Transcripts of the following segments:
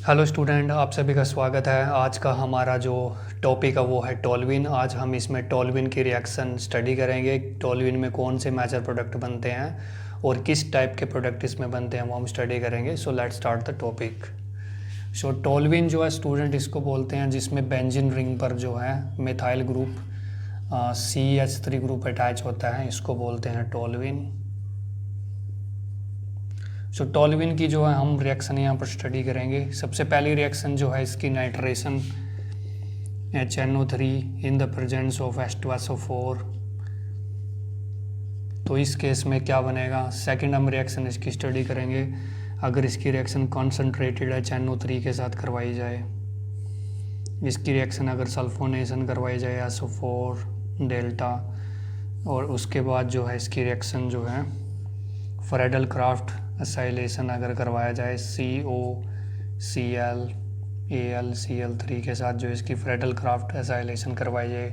Hello student, आप सभी का स्वागत है। आज का हमारा जो टॉपिक है वो है टोल्यूइन। आज हम इसमें टोल्यूइन की रिएक्शन स्टडी करेंगे। टोल्यूइन में कौन से मेजर प्रोडक्ट बनते हैं और किस टाइप के प्रोडक्ट इसमें बनते हैं वो हम स्टडी करेंगे। So let's start the topic. So toluene जो है स्टूडेंट इसको बोलते हैं जिसमें बेंजीन रिंग पर जो है methyl group CH3 group attach होता है, इसको बोलते हैं टोल्यूइन। सो टोल्यूइन की जो है हम रिएक्शन यहाँ पर स्टडी करेंगे। सबसे पहली रिएक्शन जो है इसकी nitration HNO3 in the presence of H2SO4। तो इस केस में क्या बनेगा। सेकंड हम रिएक्शन इसकी स्टडी करेंगे अगर इसकी रिएक्शन कॉन्सेंट्रेटेड HNO3 के साथ करवाई जाए। इसकी रिएक्शन अगर सल्फोनेशन करवाई जाए SO4 डेल्टा, और उसके बाद जो है इसकी रिएक्शन जो है फ्रेडल क्राफ्ट एसाइलेशन अगर करवाया जाए COCl AlCl3 के साथ, जो इसकी फ्रेडल क्राफ्ट एसाइलेशन करवाई जाए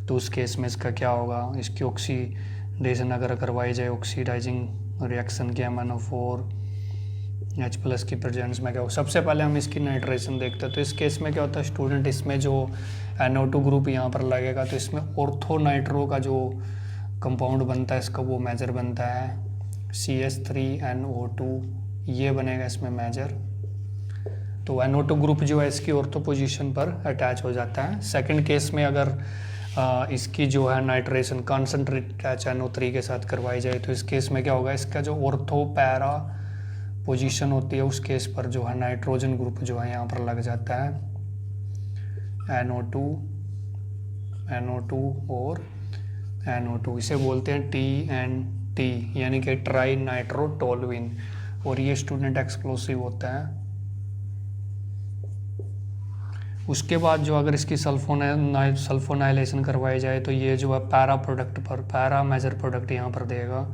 तो उस केस में इसका क्या होगा। इसकी ऑक्सीडेशन अगर करवाई जाए ऑक्सीडाइजिंग रिएक्शन के MnO4 H+ की प्रेजेंस में क्या होगा। सबसे पहले हम इसकी नाइट्रेशन देखते हैं। तो इस केस में क्या होता है स्टूडेंट, इसमें जो NO2 ग्रुप यहाँ पर लगेगा तो इसमें ऑर्थो नाइट्रो का जो कंपाउंड बनता है इसका वो मेजर बनता है CH3NO2, ये बनेगा इसमें मेजर। तो NO2 ग्रुप जो है इसकी ऑर्थो पोजीशन पर अटैच हो जाता है। सेकंड केस में अगर इसकी जो है नाइट्रेशन कॉन्सेंट्रेटेड HNO3 के साथ करवाई जाए तो इस केस में क्या होगा, इसका जो ऑर्थो पैरा पोजीशन होती है उस केस पर जो है नाइट्रोजन ग्रुप जो है यहाँ पर लग जाता है NO2 और NO2, इसे बोलते हैं TNT यानी कि ट्राई नाइट्रो टोल्यूइन, और ये स्टूडेंट एक्सप्लोसिव होता है। उसके बाद जो अगर इसकी सल्फोनाइलेशन करवाई जाए तो ये जो है पैरा प्रोडक्ट पर पैरा मेजर प्रोडक्ट यहाँ पर देगा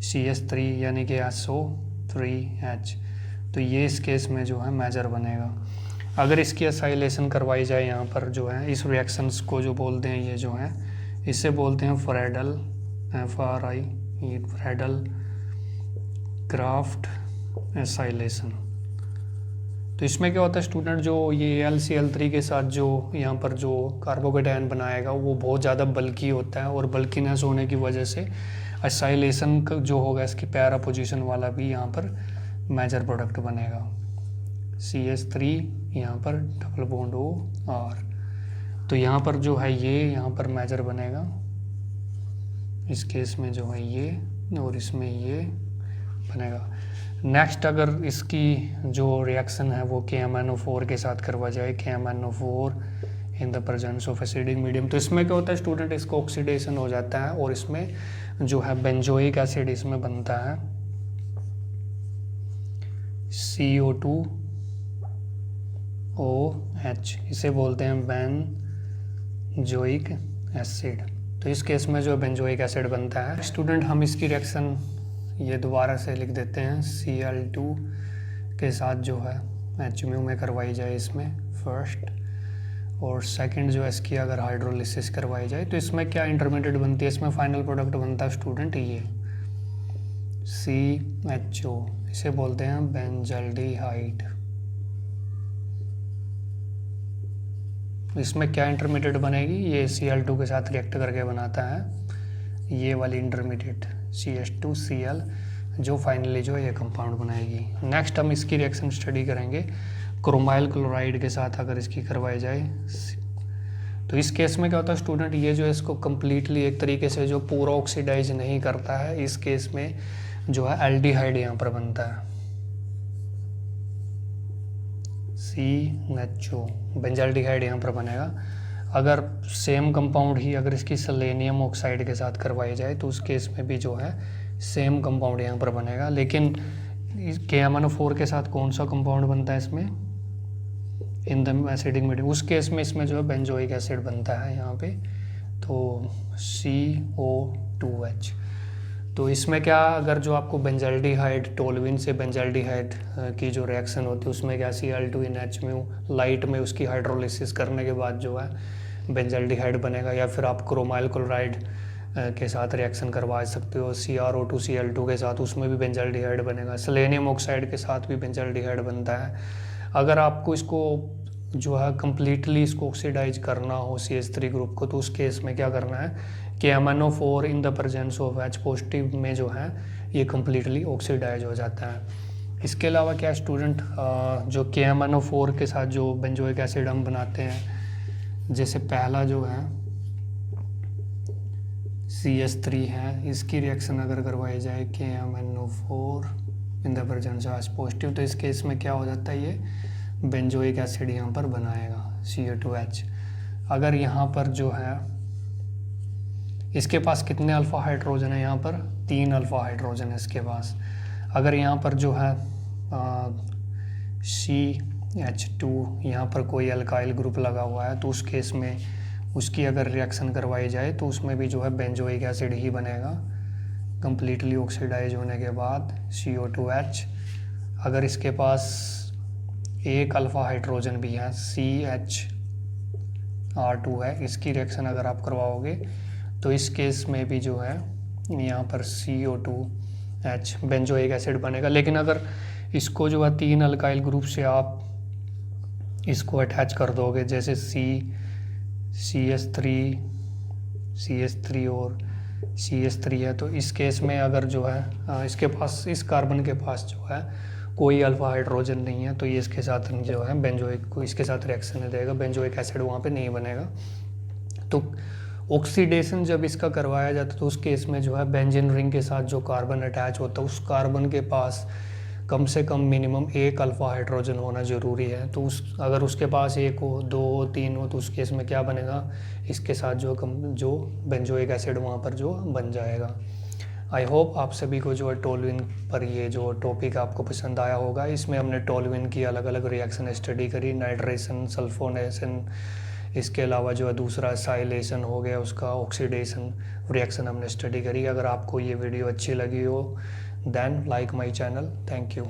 CH3 यानी कि SO3H, तो ये इस केस में जो है मेजर बनेगा। अगर इसकी एसाइलेशन करवाई जाए यहाँ पर जो है इस रिएक्शंस को जो बोलते हैं, ये जो है इसे बोलते हैं फ्रेडल फ्रेडल क्राफ्ट एसाइलेशन। तो इसमें क्या होता है स्टूडेंट, जो ये AlCl3 के साथ जो यहाँ पर जो कार्बोकेटायन बनाएगा वो बहुत ज़्यादा बल्की होता है, और बल्कीनेस होने की वजह से एसाइलेशन जो होगा इसकी पैरा पोजीशन वाला भी यहाँ पर मेजर प्रोडक्ट बनेगा CH3 यहाँ पर डबल बॉन्ड OR। तो यहाँ पर जो है ये यहाँ पर मेजर बनेगा इस केस में जो है ये, और इसमें ये बनेगा। नेक्स्ट अगर इसकी जो रिएक्शन है वो KMnO4 के साथ करवा जाए, KMnO4 in the presence of acidic medium, तो इसमें क्या होता है स्टूडेंट, इसको ऑक्सीडेशन हो जाता है और इसमें जो है बेंजोइक एसिड इसमें बनता है CO2OH, इसे बोलते हैं बेंजोइक एसिड। तो इस केस में जो बेंजोइक एसिड बनता है स्टूडेंट, हम इसकी रिएक्शन ये दोबारा से लिख देते हैं Cl2 के साथ जो है HMU में करवाई जाए इसमें फर्स्ट, और सेकंड जो है इसकी अगर हाइड्रोलिसिस करवाई जाए तो इसमें क्या इंटरमीडिएट बनती है, इसमें फाइनल प्रोडक्ट बनता है स्टूडेंट ये CHO, इसे बोलते हैं बेंजल्डिहाइड। इसमें क्या इंटरमीडिएट बनेगी, ये Cl2 के साथ रिएक्ट करके बनाता है ये वाली इंटरमीडिएट CH2Cl, जो फाइनली जो ये कंपाउंड बनाएगी। नेक्स्ट हम इसकी रिएक्शन स्टडी करेंगे क्रोमाइल क्लोराइड के साथ अगर इसकी करवाई जाए। तो इस केस में क्या होता है स्टूडेंट, ये जो है इसको कम्प्लीटली एक तरीके से जो पूरा ऑक्सीडाइज नहीं करता है, इस केस में जो है एल्डिहाइड यहाँ पर बनता है CHO, बेंजल्डिहाइड यहाँ पर बनेगा। अगर सेम कंपाउंड ही अगर इसकी सेलेनियम ऑक्साइड के साथ करवाई जाए तो उस केस में भी जो है सेम कंपाउंड यहाँ पर बनेगा, लेकिन KMnO4 के साथ कौन सा कंपाउंड बनता है इसमें इन द एसिडिक मीडियम, उस केस में इसमें जो है बेंजोइक एसिड बनता है यहाँ पे, तो CO2H। तो इसमें क्या, अगर जो आपको बेंजल्डिहाइड टोल्यूइन से बेंजल्डिहाइड की जो रिएक्शन होती है उसमें क्या Cl2 इन HMU लाइट में उसकी हाइड्रोलिसिस करने के बाद जो है बेंजल्डिहाइड बनेगा, या फिर आप क्रोमाइल क्लोराइड के साथ रिएक्शन करवा सकते हो CrO2Cl2 के साथ, उसमें भी बेंजल्डिहाइड बनेगा। सेलेनियम ऑक्साइड के साथ भी बेंजल्डिहाइड बनता है। अगर आपको इसको जो है कम्प्लीटली इसको ऑक्सीडाइज करना हो CH3 ग्रुप को, तो उस केस में क्या करना है कि MnO4 in the presence of H positive में जो है ये कम्प्लीटली ऑक्सीडाइज हो जाता है। इसके अलावा क्या स्टूडेंट जो KMnO4 के साथ जो बेंजोइक एसिड हम बनाते हैं, जैसे पहला जो है CH3 है, इसकी रिएक्शन अगर करवाई जाए KMnO4 in the presence of H positive, तो इस केस में क्या हो जाता है, ये बेंजोइक एसिड यहाँ पर बनाएगा CO2H। अगर यहाँ पर जो है इसके पास कितने अल्फ़ा हाइड्रोजन है, यहाँ पर 3 अल्फ़ा हाइड्रोजन है इसके पास। अगर यहाँ पर जो है CH2 यहाँ पर कोई अल्काइल ग्रुप लगा हुआ है, तो उस केस में उसकी अगर रिएक्शन करवाई जाए तो उसमें भी जो है बेंजोइक एसिड ही बनेगा कम्प्लीटली ऑक्सीडाइज होने के बाद CO2H। अगर इसके पास एक अल्फ़ा हाइड्रोजन भी है CHR2 है, इसकी रिएक्शन अगर आप करवाओगे तो इस केस में भी जो है यहाँ पर CO2H बेंजोइक एसिड बनेगा। लेकिन अगर इसको जो है 3 अल्काइल ग्रुप से आप इसको अटैच कर दोगे, जैसे CH3 और CH3 है, तो इस केस में अगर जो है इसके पास इस कार्बन के पास जो है कोई अल्फ़ा हाइड्रोजन नहीं है, तो ये इसके साथ जो है बेंजोइक को इसके साथ रिएक्शन नहीं देगा, बेंजोइक एसिड वहाँ पे नहीं बनेगा। तो ऑक्सीडेशन जब इसका करवाया जाता है तो उस केस में जो है बेंजीन रिंग के साथ जो कार्बन अटैच होता है उस कार्बन के पास कम से कम मिनिमम एक अल्फ़ा हाइड्रोजन होना ज़रूरी है। तो अगर उसके पास 1 हो, 2 हो, 3 हो, तो उस केस में क्या बनेगा, इसके साथ जो बेंजोइक एसिड वहाँ पर जो बन जाएगा। आई होप आप सभी को जो है टोलुइन पर ये जो टॉपिक आपको पसंद आया होगा। इसमें हमने टोलुइन की अलग अलग रिएक्शन स्टडी करी, नाइट्रेशन, सल्फोनेशन, इसके अलावा जो है दूसरा साइलेशन हो गया, उसका ऑक्सीडेशन रिएक्शन हमने स्टडी करी। अगर आपको ये वीडियो अच्छी लगी हो then like my channel. Thank you.